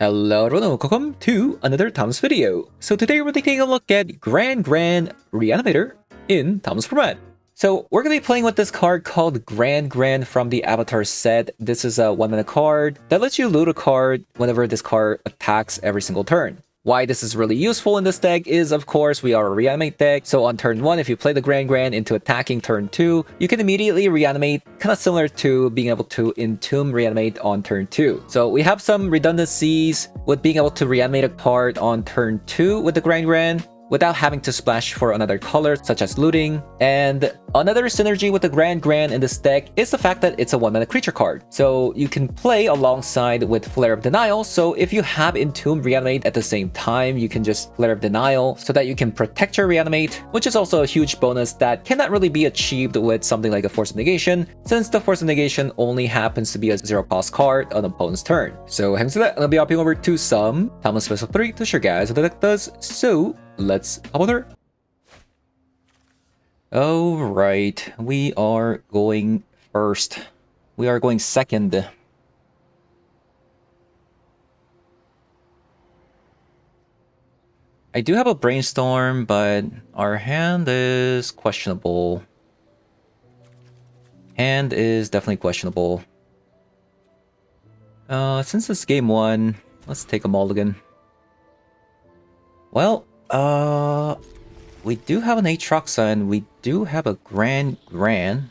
Hello everyone and welcome to another Tom's video. So today we're taking a look at Gran-Gran Reanimator in Tom's format. So we're going to be playing with this card called Gran-Gran from the Avatar set. This is a 1-mana card that lets you loot a card whenever this card attacks every single turn. Why this is really useful in this deck is, of course, we are a Reanimate deck, so on turn 1, if you play the Gran-Gran into attacking turn 2, you can immediately Reanimate, kind of similar to being able to Entomb Reanimate on turn 2. So we have some redundancies with being able to Reanimate a card on turn 2 with the Gran-Gran, without having to splash for another color, such as looting. And another synergy with the Gran-Gran in this deck is the fact that it's a 1-mana creature card. So you can play alongside with Flare of Denial, so if you have Entomb Reanimate at the same time, you can just Flare of Denial so that you can protect your Reanimate, which is also a huge bonus that cannot really be achieved with something like a Force of Negation, since the Force of Negation only happens to be a 0-cost card on opponent's turn. So having said that, I'll be hopping over to some Thomas Special 3 to show you guys what the deck does, so let's hop over. Alright, we are going first. We are going second. I do have a Brainstorm, but our hand is questionable. Hand is definitely questionable. Since it's game 1, let's take a mulligan. Well, we do have an Aatroxa and we do have a Gran-Gran.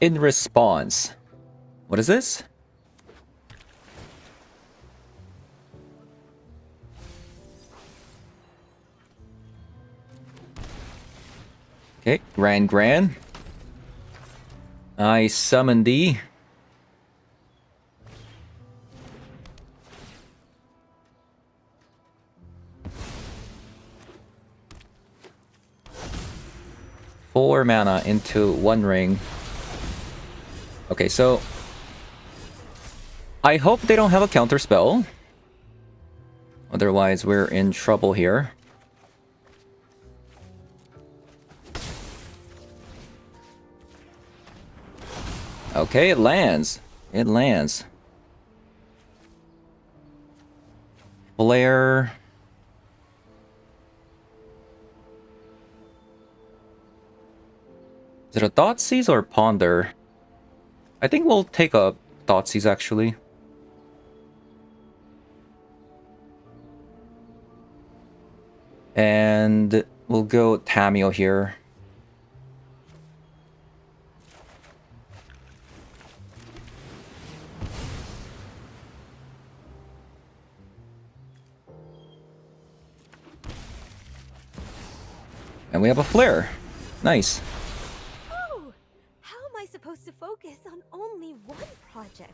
In response, what is this? Okay, Gran-Gran. I summon thee. Four mana into one ring. Okay, so I hope they don't have a counter spell. Otherwise, we're in trouble here. Okay, it lands. It lands. Flare. Is it a Thoughtseize or Ponder? I think we'll take a Thoughtseize actually. And we'll go Tamiyo here. And we have a Flare. Nice. Oh, how am I supposed to focus on only one project?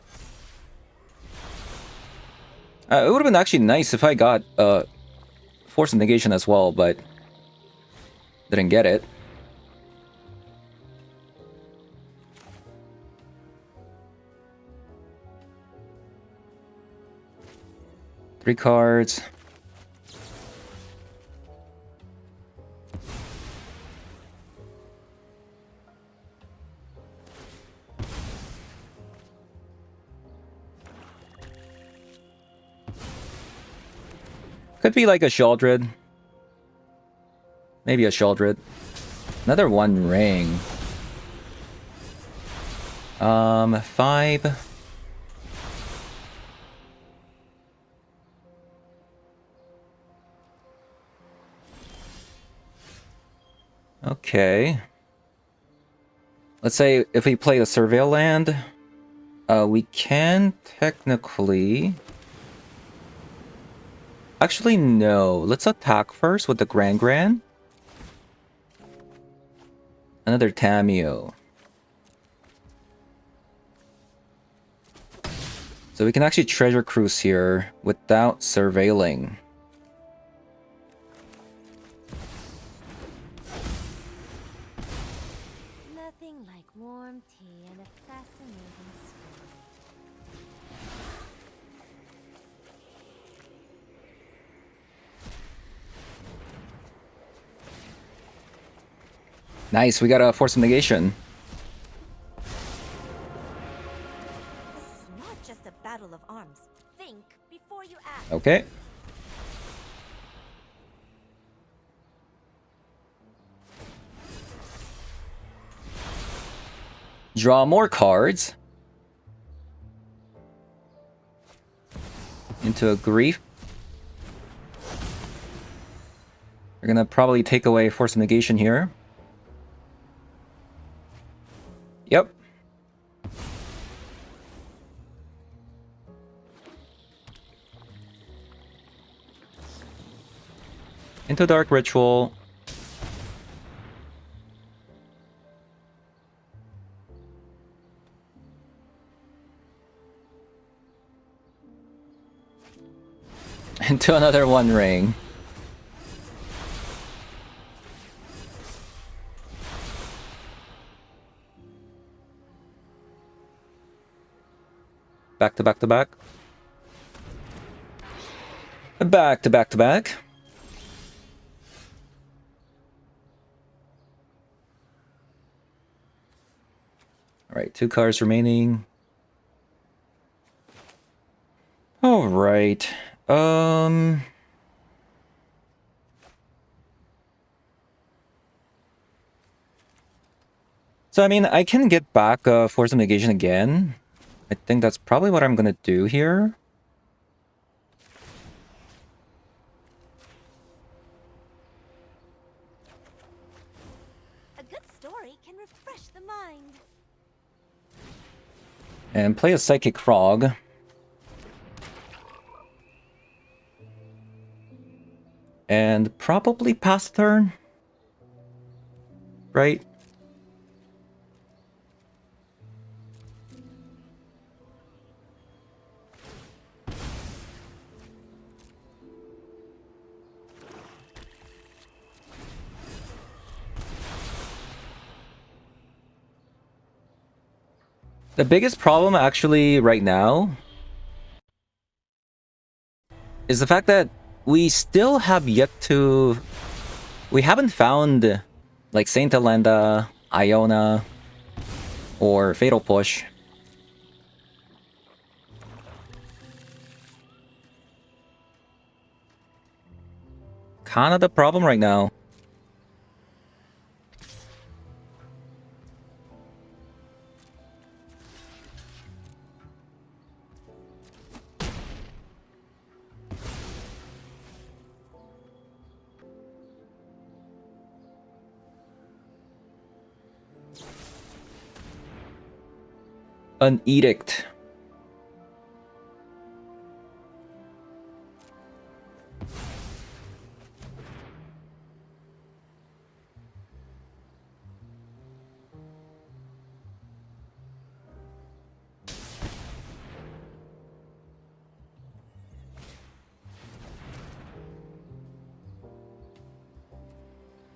It would have been actually nice if I got Force of Negation as well, but didn't get it. Three cards. Could be like a Sheoldred. Maybe a Sheoldred. Another one ring. 5. Okay. Let's say if we play the Surveil land, we can technically... Actually, no. Let's attack first with the Gran-Gran. Another Tamiyo. So we can actually Treasure Cruise here without surveilling. Nothing like warm tea and a fascinating story. Nice, we got a Force of Negation. This is not just a battle of arms. Think before you act. Okay. Draw more cards. Into a Grief. We're gonna probably take away Force of Negation here. Yep. Into Dark Ritual. Into another One Ring. Back to back to back. Back to back to back. Alright, 2 cards remaining. Alright. So I mean, I can get back Force of Negation again. I think that's probably what I'm gonna do here. A good story can refresh the mind. And play a Psychic Frog. And probably pass turn. Right? The biggest problem actually right now is the fact that we still have yet to... We haven't found like Saint Elenda, Iona, or Fatal Push. Kinda the problem right now. An Edict.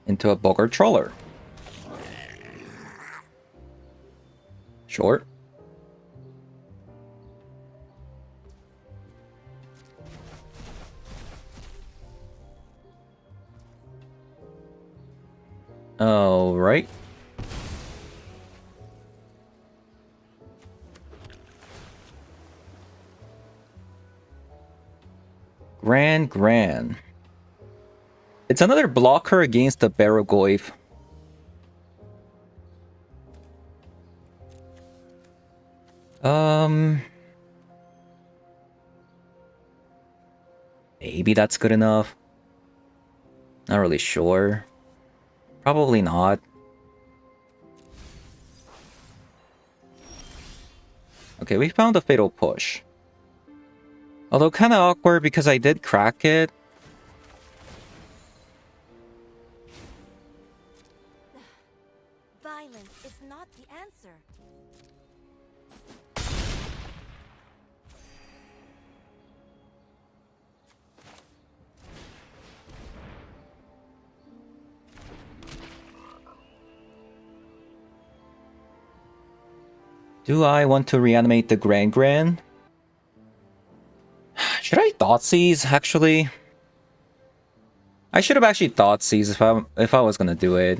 Into a Bogart Troller. Short. All right. Gran-Gran. It's another blocker against the Barrogoyf. Maybe that's good enough. Not really sure. Probably not. Okay, we found a Fatal Push. Although kind of awkward because I did crack it. Violence is not the answer. Do I want to reanimate the Gran-Gran? Should I Thoughtseize, actually? I should have actually Thoughtseize if I was gonna do it.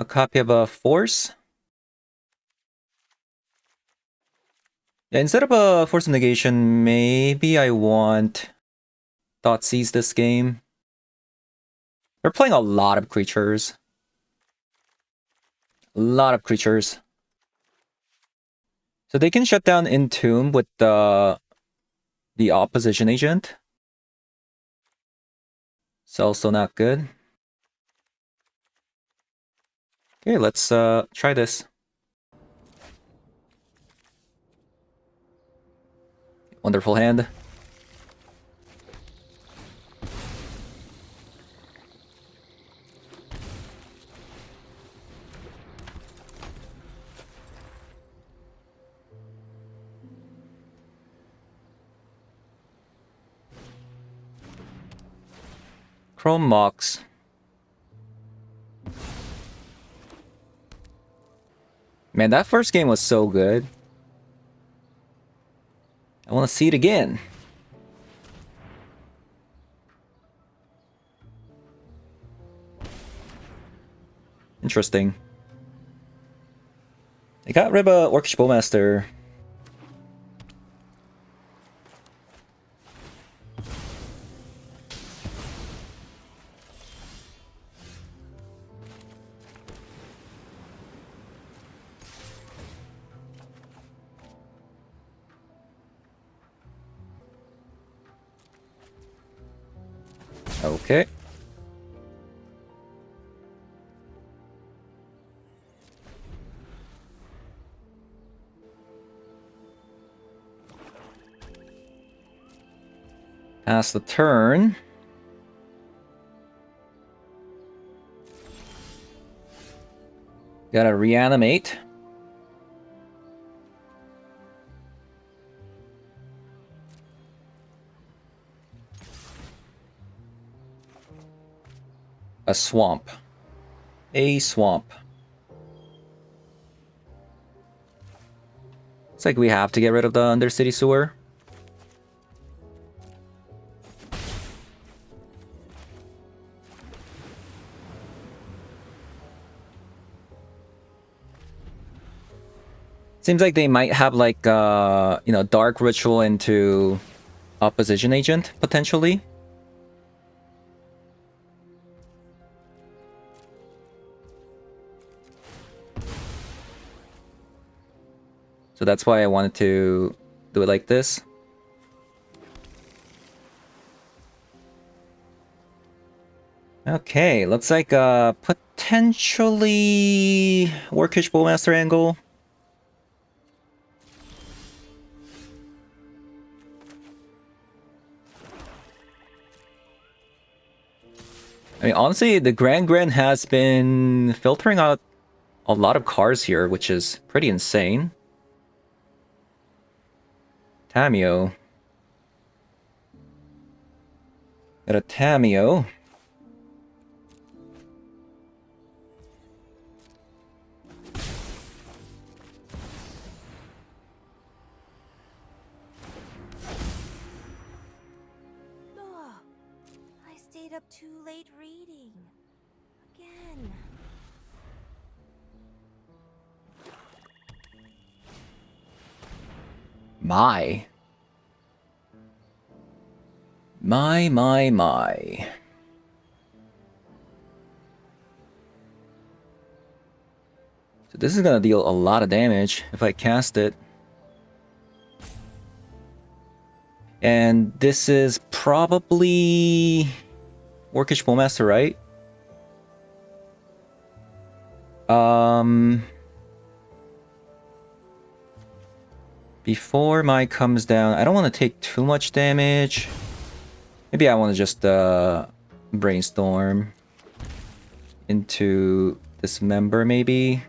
a copy of a Force. Yeah, instead of a Force of Negation, maybe I want Thoughtseize this game. They're playing a lot of creatures. A lot of creatures. So they can shut down Entomb with the opposition agent. It's also not good. Okay, let's try this. Wonderful hand. Chrome Mox. Man, that first game was so good. I want to see it again. Interesting. They got rid of Orcish Bowmaster. Okay. Pass the turn. Gotta reanimate. A swamp. A swamp. It's like we have to get rid of the Undercity Sewer. Seems like they might have like you know, Dark Ritual into Opposition Agent potentially. So that's why I wanted to do it like this. Okay, looks like potentially Orcish Bowmaster angle. I mean, honestly, the Gran-Gran has been filtering out a lot of cards here, which is pretty insane. Tameo. Got a Tameo. Ugh, I stayed up too late reading. Again. My. So this is gonna deal a lot of damage if I cast it. And this is probably Orcish Bowmaster, right? Before my comes down, I don't want to take too much damage. Maybe I want to just brainstorm into Dismember maybe.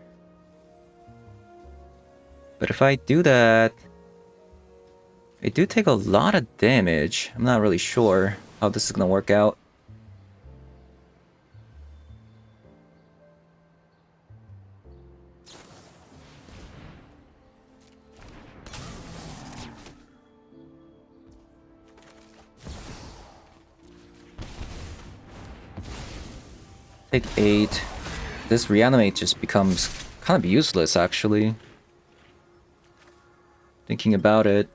But if I do that, I do take a lot of damage. I'm not really sure how this is gonna work out. Take 8. this Reanimate just becomes kind of useless, actually. Thinking about it.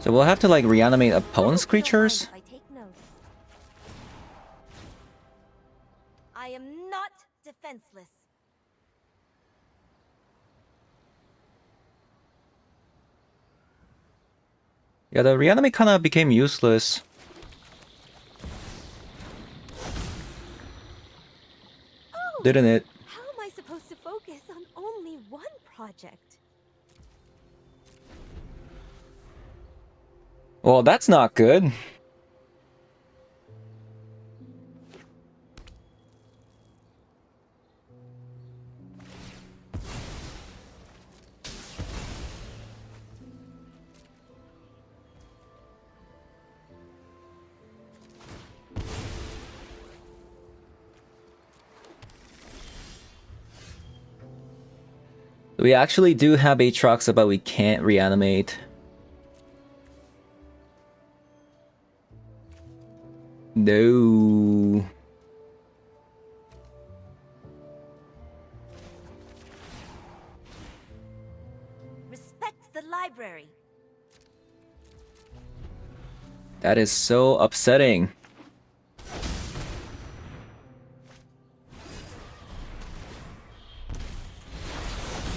So we'll have to like reanimate opponent's creatures? I take notes. I am not defenseless. Yeah, the reanimate kind of became useless. Oh, Didn't it? how am I supposed to focus on only one project? Well, that's not good. We actually do have Aatrox, but we can't reanimate. No. Respect the library. That is so upsetting.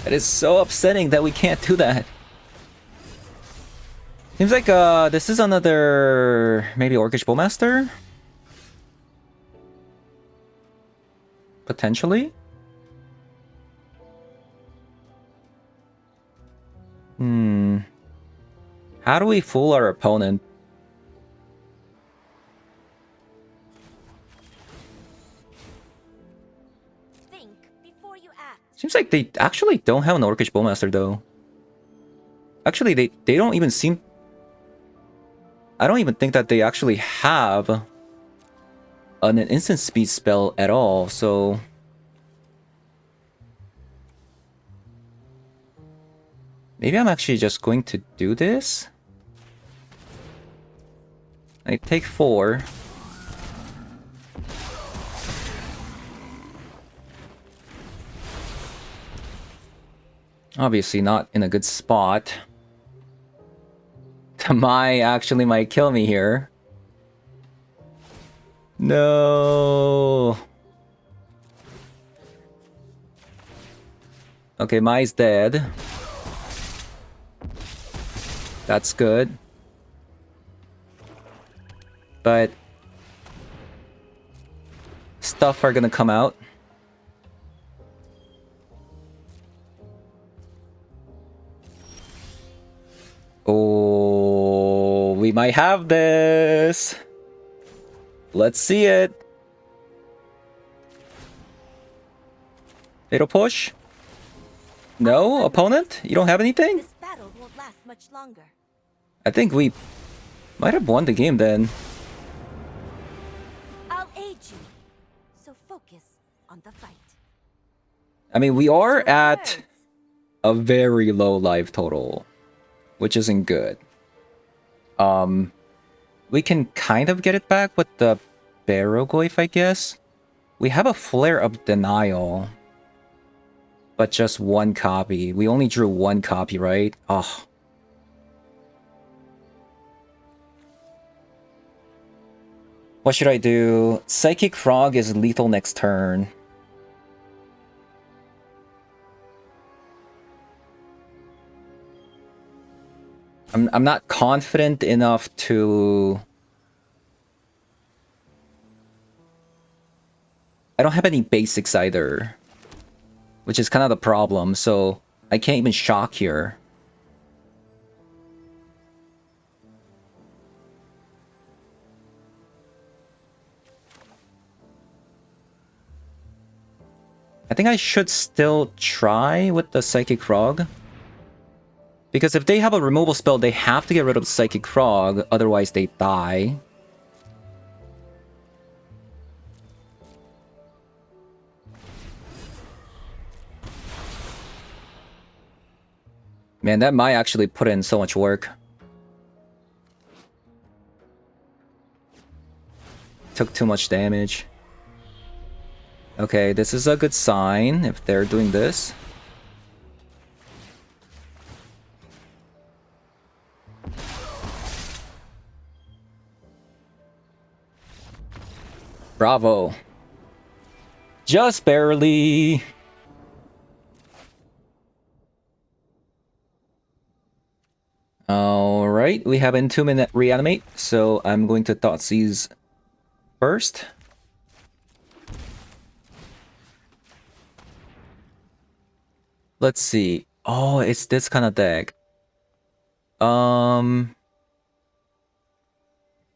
That is so upsetting that we can't do that. Seems like this is another maybe Orcish Bowmaster? Potentially? How do we fool our opponent? Think before you act. Seems like they actually don't have an Orcish Bowmaster though. Actually, they don't even seem... I don't even think that they actually have an instant speed spell at all, so... Maybe I'm actually just going to do this? I take 4. Obviously not in a good spot. Tamai actually might kill me here. No. Okay, Mai's dead. That's good. But stuff are gonna come out. Oh, we might have this. Let's see it. It'll push. No, opponent? You don't have anything? This battle won't last much longer. I think we might have won the game then. I'll aid you. So focus on the fight. I mean, we are Your at words. a very low life total, which isn't good. We can kind of get it back with the Barrogoyf, I guess. We have a Flare of Denial, but just one copy. We only drew one copy, right? Oh. What should I do? Psychic Frog is lethal next turn. I'm not confident enough to... I don't have any basics either, which is kind of the problem, so I can't even shock here. I think I should still try with the Psychic Frog. Because if they have a removal spell, they have to get rid of the Psychic Frog, otherwise they die. Man, that might actually put in so much work. Took too much damage. Okay, this is a good sign if they're doing this. Bravo. Just barely. Alright, we have in 2 minute reanimate, so I'm going to Thoughtseize first. Let's see. Oh, it's this kind of deck.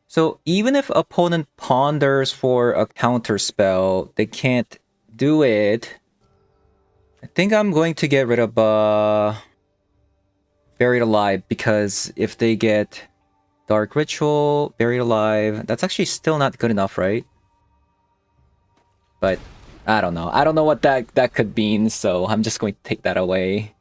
So even if opponent ponders for a counter spell, they can't do it. I think I'm going to get rid of Buried Alive, because if they get Dark Ritual, Buried Alive, that's actually still not good enough, right? But I don't know. I don't know what that could mean, so I'm just going to take that away.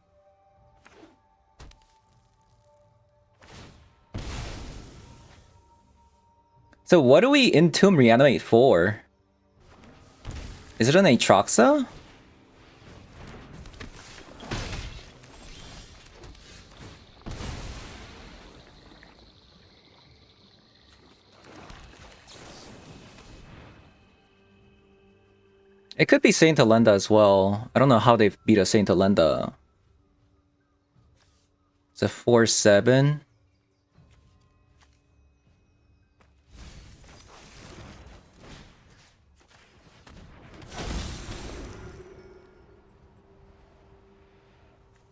So what do we Entomb Reanimate for? Is it an Aatroxa? It could be Saint Alenda as well. I don't know how they beat a Saint Alenda. It's a 4/7.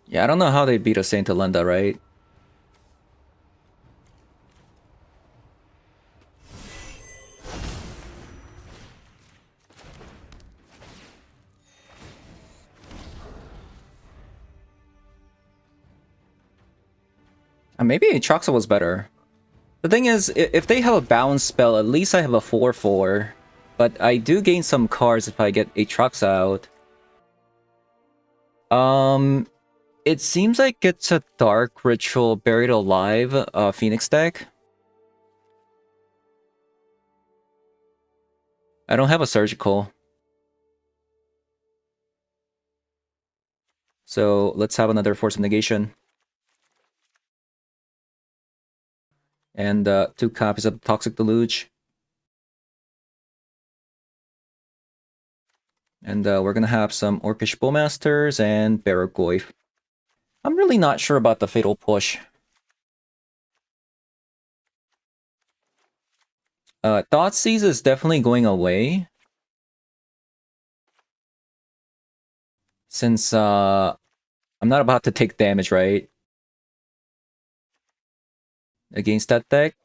Yeah, I don't know how they beat a Saint Alenda, right? Maybe Aatroxa was better. The thing is, if they have a bounce spell, at least I have a 4/4. But I do gain some cards if I get Aatroxa out. It seems like it's a Dark Ritual Buried Alive Phoenix deck. I don't have a Surgical. So let's have another Force of Negation. And 2 copies of Toxic Deluge. And we're gonna have some Orcish Bowmasters and Barragoyf. I'm really not sure about the Fatal Push. Thoughtseize is definitely going away. Since I'm not about to take damage, right? Against that deck.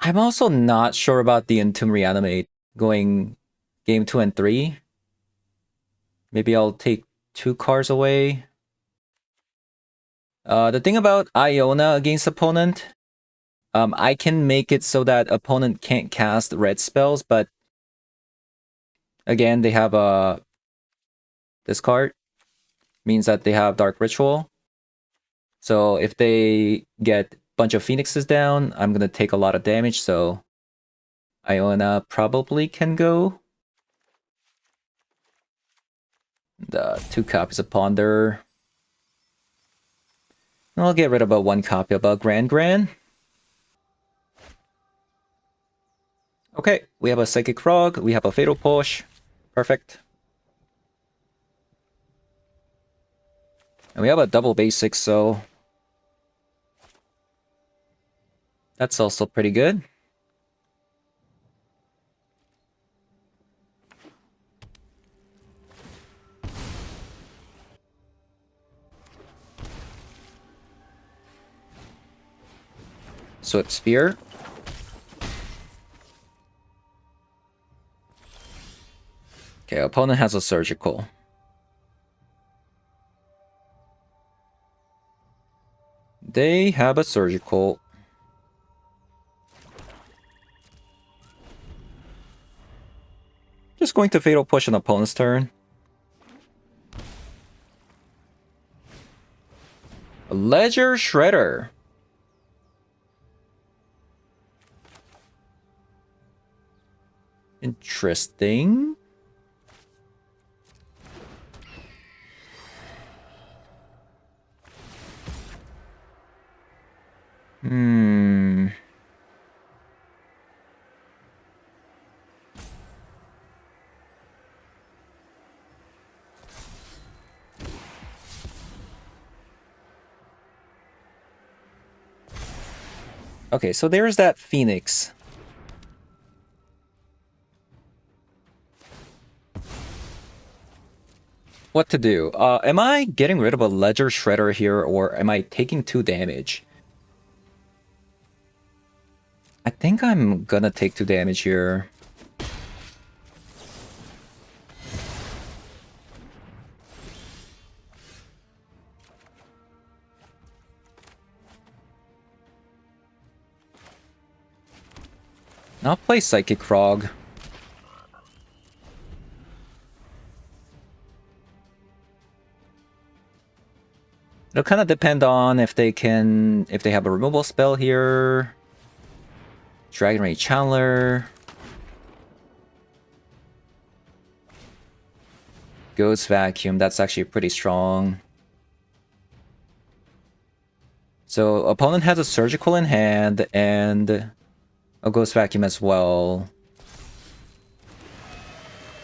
I'm also not sure about the Entomb Reanimate going game 2 and 3. Maybe I'll take 2 cards away. The thing about Iona against opponent, I can make it so that opponent can't cast red spells, but again, they have this card. Means that they have Dark Ritual. So if they get a bunch of Phoenixes down, I'm gonna take a lot of damage, so Iona probably can go. The 2 copies of Ponder. I'll get rid of a 1 copy of a Gran-Gran. Okay, we have a Psychic Frog, we have a Fatal Push. Perfect. And we have a double basic, so that's also pretty good. Swift Spear. Okay, opponent has a Surgical. They have a Surgical. Just going to Fatal Push on opponent's turn. Ledger Shredder. Interesting. Hmm. Okay, so there's that Phoenix. What to do? Am I getting rid of a Ledger Shredder here, or am I taking 2 damage? I think I'm gonna take 2 damage here. I'll play Psychic Frog. It'll kind of depend on if they have a removal spell here. Dragon Ray Channeler. Ghost Vacuum, that's actually pretty strong. So opponent has a Surgical in hand and a Ghost Vacuum as well.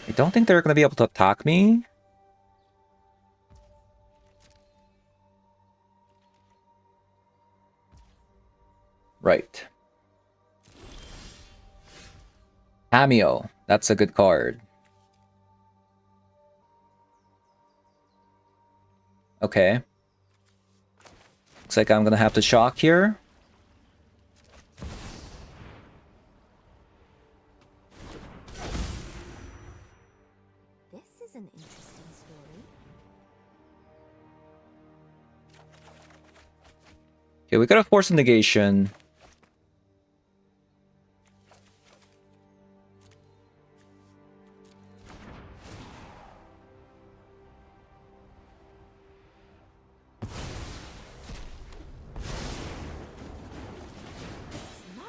I don't think they're going to be able to attack me. Right. Cameo, that's a good card. Okay. Looks like I'm gonna have to shock here. This is an interesting story. Okay, we got a Force of Negation.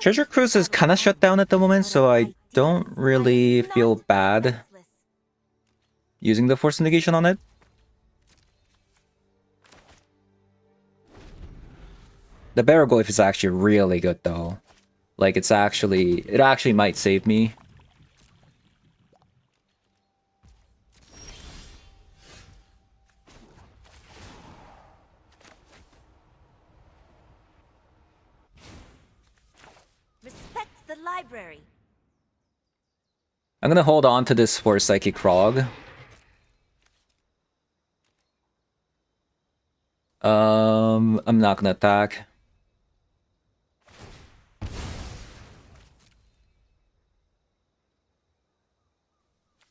Treasure Cruise is kind of shut down at the moment, so I don't really feel bad using the Force of Negation on it. The Baraglyph is actually really good though. Like it actually might save me. Respect the library. I'm gonna hold on to this for Psychic Frog. I'm not gonna attack.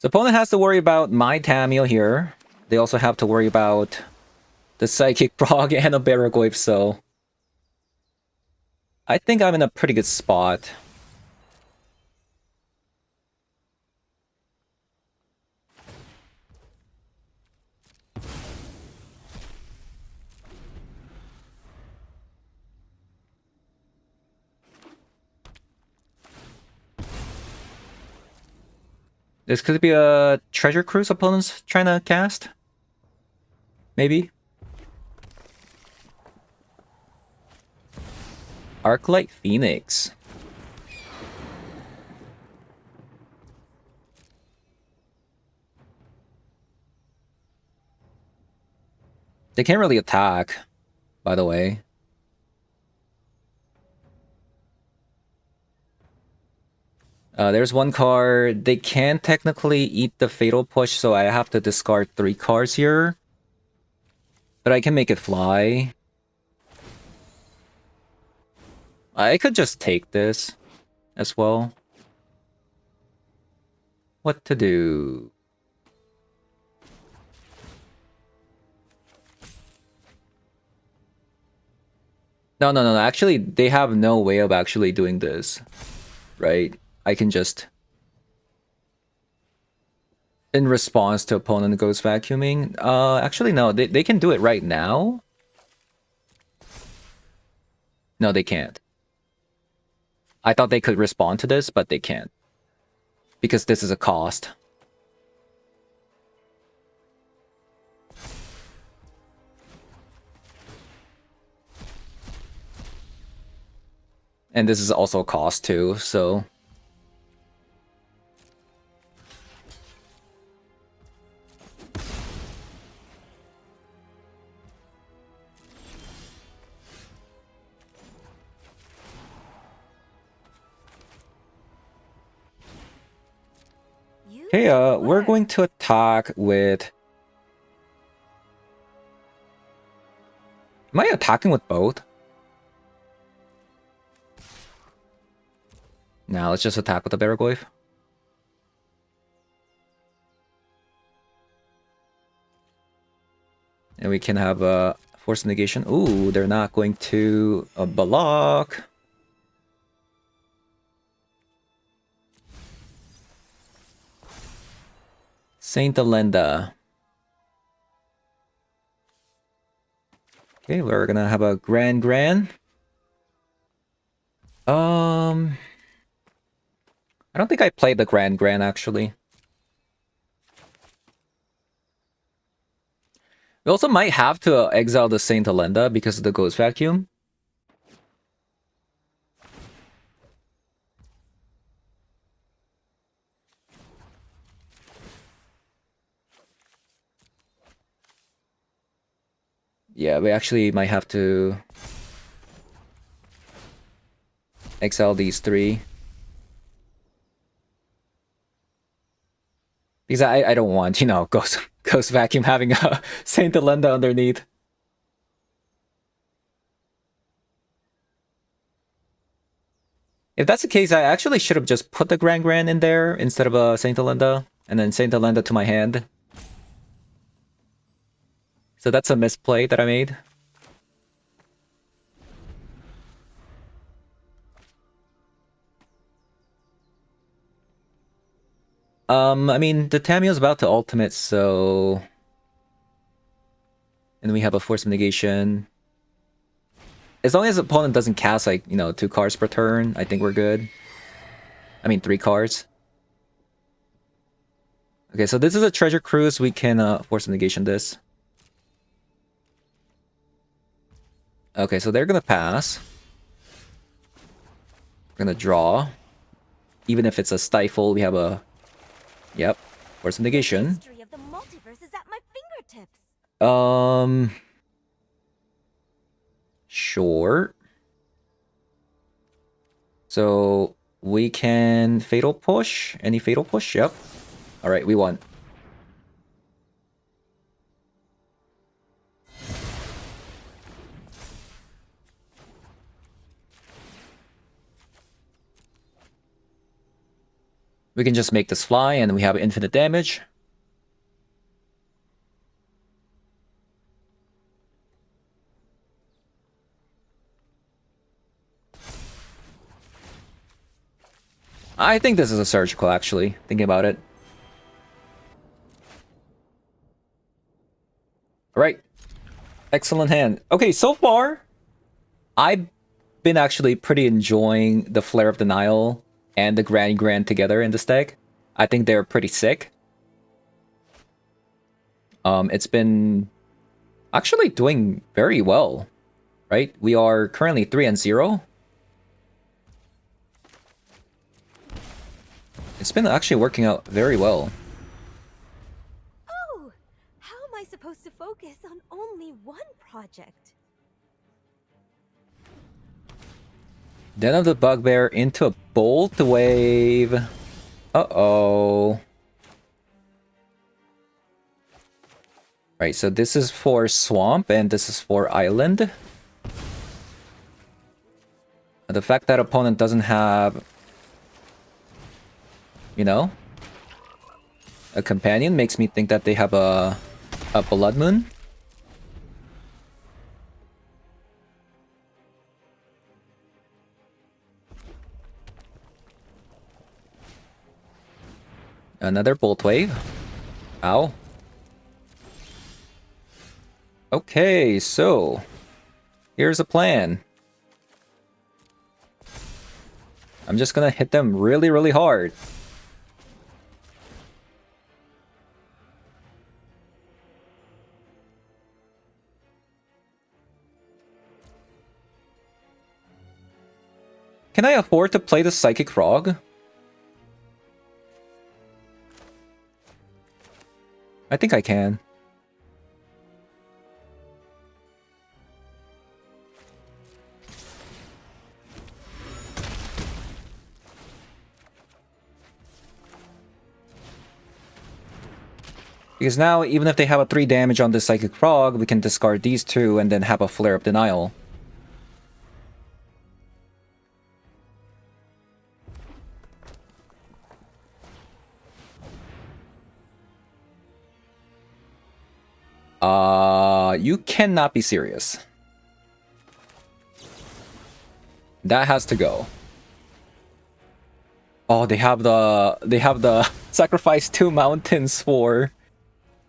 The opponent has to worry about my Tamio here. They also have to worry about the Psychic Frog and a Baraglyph, so I think I'm in a pretty good spot. This could be a Treasure Cruise opponent's trying to cast. Maybe. Arclight Phoenix. They can't really attack, by the way. There's one card. They can technically eat the Fatal Push, so I have to discard 3 cards here. But I can make it fly. I could just take this as well. What to do? No. Actually, they have no way of actually doing this. Right? I can just... In response to opponent goes vacuuming. Actually, no. They can do it right now. No, they can't. I thought they could respond to this, but they can't. Because this is a cost. And this is also a cost too, so... Okay, we're going to attack with... Am I attacking with both? Now let's just attack with the Baraglyph. And we can have a Force Negation. Ooh, they're not going to block. Saint Alenda. Okay, we're gonna have a Gran-Gran. I don't think I played the Gran-Gran actually. We also might have to exile the Saint Alenda because of the Ghost Vacuum. Yeah, we actually might have to exile these three. Because I don't want, you know, Ghost Vacuum having a Saint Alenda underneath. If that's the case, I actually should have just put the Gran-Gran in there instead of a Saint Alenda, and then Saint Alenda to my hand. So that's a misplay that I made. I mean, the Tamiyo's about to ultimate, so... And we have a Force of Negation. As long as the opponent doesn't cast, like, you know, 2 cards per turn, I think we're good. I mean, 3 cards. Okay, so this is a Treasure Cruise. We can Force of Negation this. Okay, so they're gonna pass. We're gonna draw. Even if it's a Stifle, we have a... Yep, Force of Negation. The history of the multiverse is at my fingertips. Sure. So we can Fatal Push. Any Fatal Push? Yep. Alright, we won. We can just make this fly and we have infinite damage. I think this is a surgical, actually, thinking about it. Alright. Excellent hand. Okay, so far, I've been actually pretty enjoying the Flare of Denial and the Gran-Gran together in this deck. I think they're pretty sick. It's been actually doing very well, right? We are currently 3-0. It's been actually working out very well. Oh, how am I supposed to focus on only one project? Den of the Bugbear into a Bolt Wave. Uh-oh. Right, so this is for Swamp and this is for Island. The fact that opponent doesn't have, you know, a companion makes me think that they have a Blood Moon. Another Bolt Wave. Ow. Okay, so here's a plan. I'm just gonna hit them really, really hard. Can I afford to play the Psychic Frog? I think I can. Because now, even if they have a 3 damage on the Psychic Frog, we can discard these 2 and then have a Flare of Denial. You cannot be serious. That has to go. Oh, they have the sacrifice 2 mountains for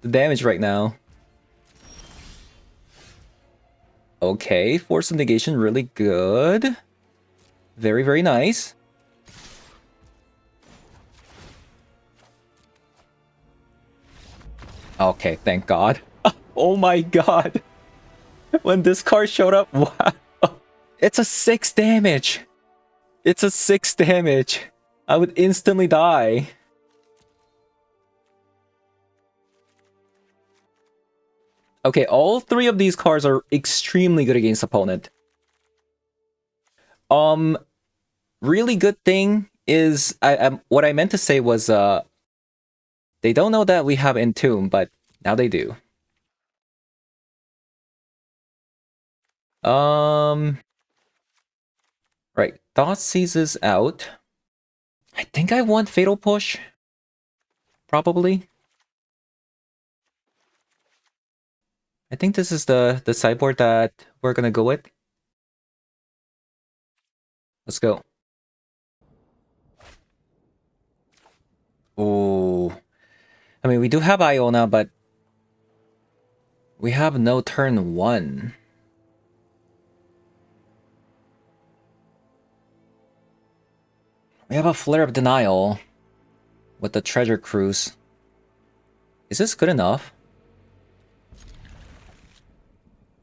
the damage right now. Okay, Force of Negation, really good. Very, very nice. Okay, thank God. Oh my God. When this card showed up, wow. It's a 6 damage. It's a 6 damage. I would instantly die. Okay, all 3 of these cards are extremely good against opponent. Really good thing is, what I meant to say was, they don't know that we have Entomb, but now they do. Right, Thoughtseize is out. I think I want Fatal Push. Probably. I think this is the sideboard that we're gonna go with. Let's go. Oh, I mean, we do have Iona, but we have no turn 1. We have a Flare of Denial with the Treasure Cruise. Is this good enough?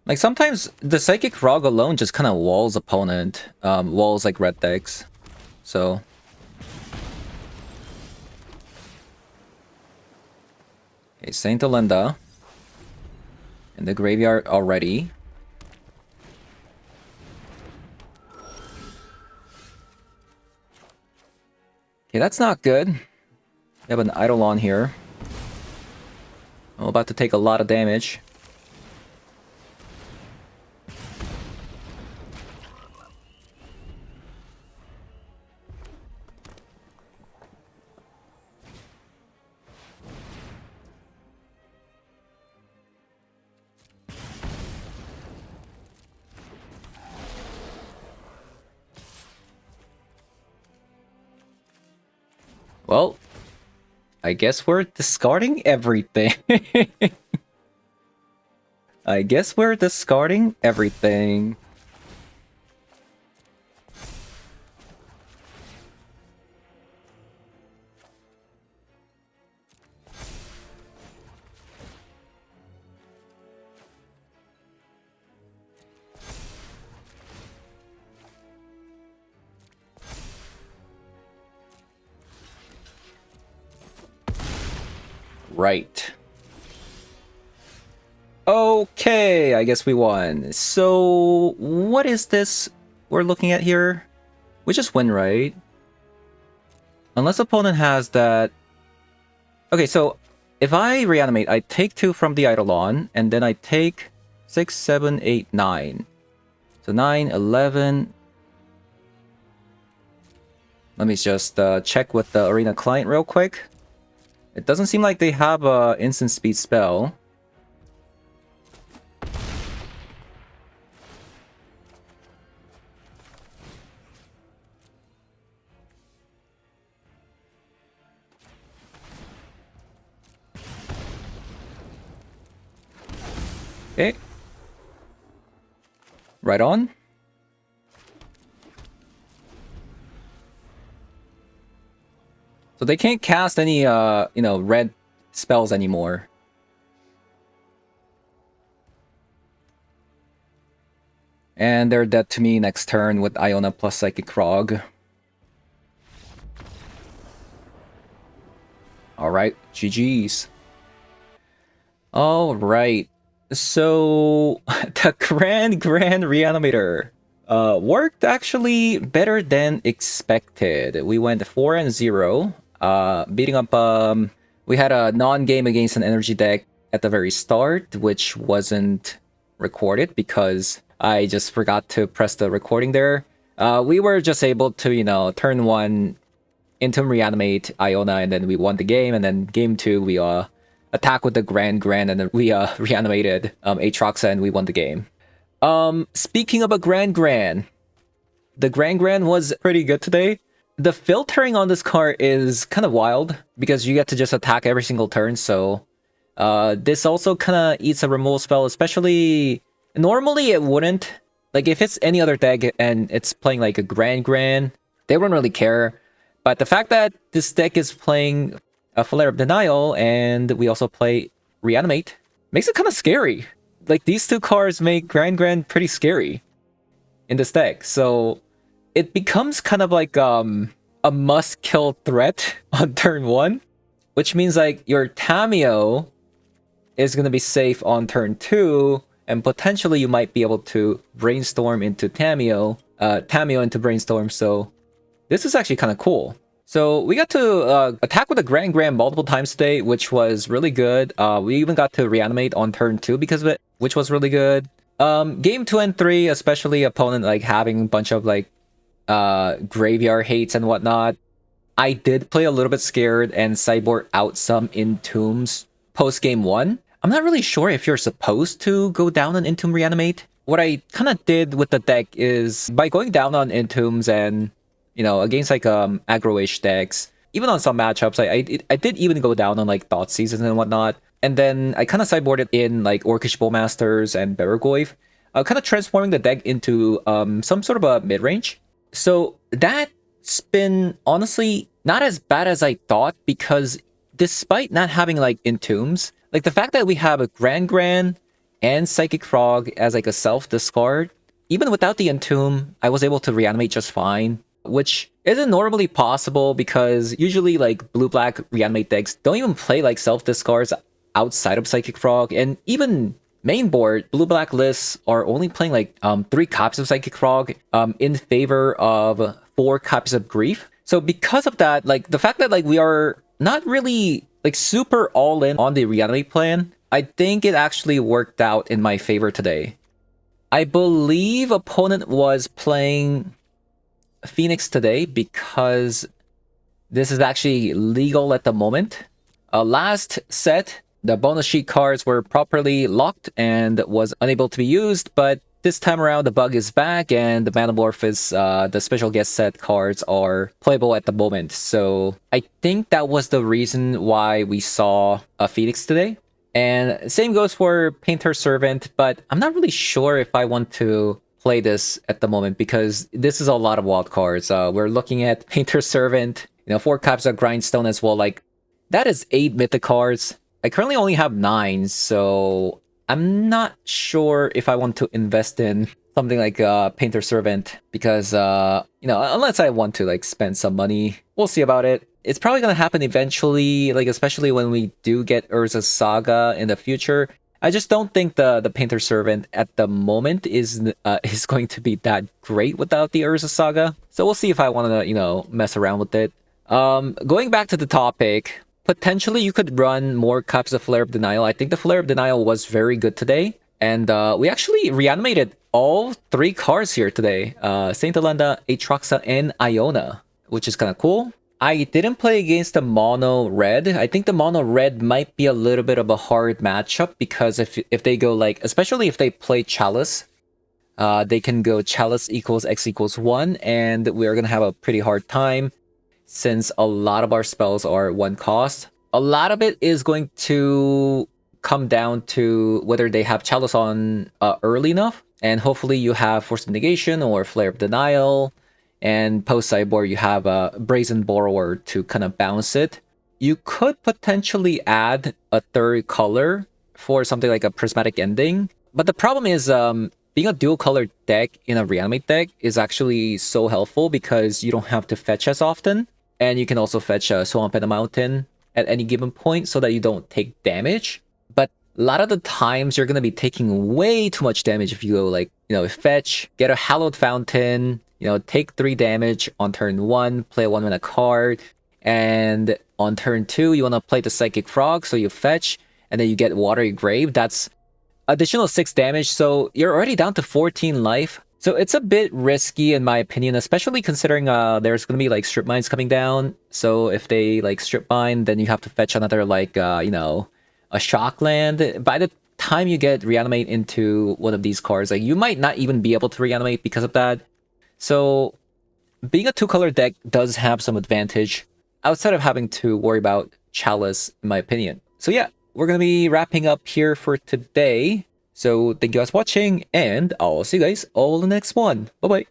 Like, sometimes the Psychic Frog alone just kind of walls opponent. Walls like red decks. So... Okay, Saint Olinda. In the graveyard already. Okay, that's not good. We have an Eidolon here. I'm about to take a lot of damage. Well, I guess we're discarding everything. I guess we're discarding everything. Right. Okay, I guess we won. So, what is this we're looking at here? We just win, right? Unless opponent has that... Okay, so if I reanimate, I take 2 from the Eidolon, and then I take 6, 7, 8, 9. So 9, 11... Let me just check with the Arena client real quick. It doesn't seem like they have a instant speed spell. Okay. Right on. So they can't cast any, red spells anymore. And they're dead to me next turn with Iona plus Psychic Frog. Alright, GG's. Alright, so the Gran-Gran Reanimator worked actually better than expected. We went 4-0, beating up, we had a non-game against an energy deck at the very start, which wasn't recorded because I just forgot to press the recording there. We were just able to, turn 1 Entomb Reanimate Iona, and then we won the game, and then game 2 we attack with the Gran-Gran, and then we reanimated Aatroxa, and we won the game. Speaking of a Gran-Gran, the Gran-Gran was pretty good today. The filtering on this card is kind of wild because you get to just attack every single turn, so this also kind of eats a removal spell, especially normally it wouldn't. Like if it's any other deck and it's playing like a Gran-Gran, they wouldn't really care. But the fact that this deck is playing a Flare of Denial and we also play Reanimate makes it kind of scary. Like these two cards make Gran-Gran pretty scary in this deck. So it becomes kind of like a must-kill threat on turn 1, which means like your Tamiyo is going to be safe on turn 2, and potentially you might be able to Brainstorm into Tamiyo into Brainstorm, so this is actually kind of cool. So we got to attack with a Gran-Gran multiple times today, which was really good. We even got to Reanimate on turn 2 because of it, which was really good. Game 2 and 3, especially opponent like having a bunch of like graveyard hates and whatnot, I did play a little bit scared and sideboard out some Entombs post game 1. I'm not really sure if you're supposed to go down on Entomb Reanimate. What I kind of did with the deck is by going down on Entombs and against like aggro-ish decks, even on some matchups, I did even go down on like Thought Seasons and whatnot, and then I kind of sideboarded in like Orcish Bowmasters and Beregoyf, kind of transforming the deck into some sort of a mid-range. So that's been honestly not as bad as I thought, because despite not having like Entombs, like the fact that we have a Gran-Gran and Psychic Frog as like a self-discard, even without the Entomb, I was able to reanimate just fine, which isn't normally possible because usually like blue-black Reanimate decks don't even play like self-discards outside of Psychic Frog, and even main board, blue-black lists are only playing like 3 copies of Psychic Frog in favor of 4 copies of Grief. So because of that, like the fact that like we are not really like super all in on the Reanimate plan, I think it actually worked out in my favor today. I believe opponent was playing Phoenix today because this is actually legal at the moment. Last set, the bonus sheet cards were properly locked and was unable to be used, but this time around the bug is back and the Manamorphous, the special guest set cards are playable at the moment. So I think that was the reason why we saw a Phoenix today. And same goes for Painter Servant, but I'm not really sure if I want to play this at the moment because this is a lot of wild cards. We're looking at Painter Servant, 4 copies of Grindstone as well. Like that is 8 mythic cards. I currently only have 9, so I'm not sure if I want to invest in something like Painter Servant because, unless I want to like spend some money, we'll see about it. It's probably going to happen eventually, like especially when we do get Urza's Saga in the future. I just don't think the Painter Servant at the moment is going to be that great without the Urza Saga. So we'll see if I want to, mess around with it. Going back to the topic, potentially you could run more copies of Flare of Denial. I think the Flare of Denial was very good today. And we actually reanimated all 3 cards here today. Saint Alenda, Aatroxa, and Iona, which is kind of cool. I didn't play against the mono red. I think the mono red might be a little bit of a hard matchup because if they go like, especially if they play Chalice, they can go Chalice equals X equals 1, and we're gonna have a pretty hard time since a lot of our spells are 1 cost. A lot of it is going to come down to whether they have Chalice on early enough, and hopefully you have Force of Negation or Flare of Denial, and post sideboard you have a Brazen Borrower to kind of bounce it. You could potentially add a third color for something like a Prismatic Ending, but the problem is being a dual color deck in a Reanimate deck is actually so helpful because you don't have to fetch as often, and you can also fetch a Swamp and a Mountain at any given point so that you don't take damage. But a lot of the times you're going to be taking way too much damage if you go like, fetch, get a Hallowed Fountain, take 3 damage on turn 1, play a 1-mana card, and on turn 2 you want to play the Psychic Frog, so you fetch, and then you get Watery Grave. That's additional 6 damage, so you're already down to 14 life. So it's a bit risky in my opinion, especially considering there's going to be like Strip Mines coming down. So if they like Strip Mine, then you have to fetch another like, a Shock Land. By the time you get Reanimate into one of these cards, like you might not even be able to Reanimate because of that. So being a 2-color deck does have some advantage outside of having to worry about Chalice, in my opinion. So yeah, we're going to be wrapping up here for today. So thank you guys for watching, and I'll see you guys all in the next one. Bye-bye.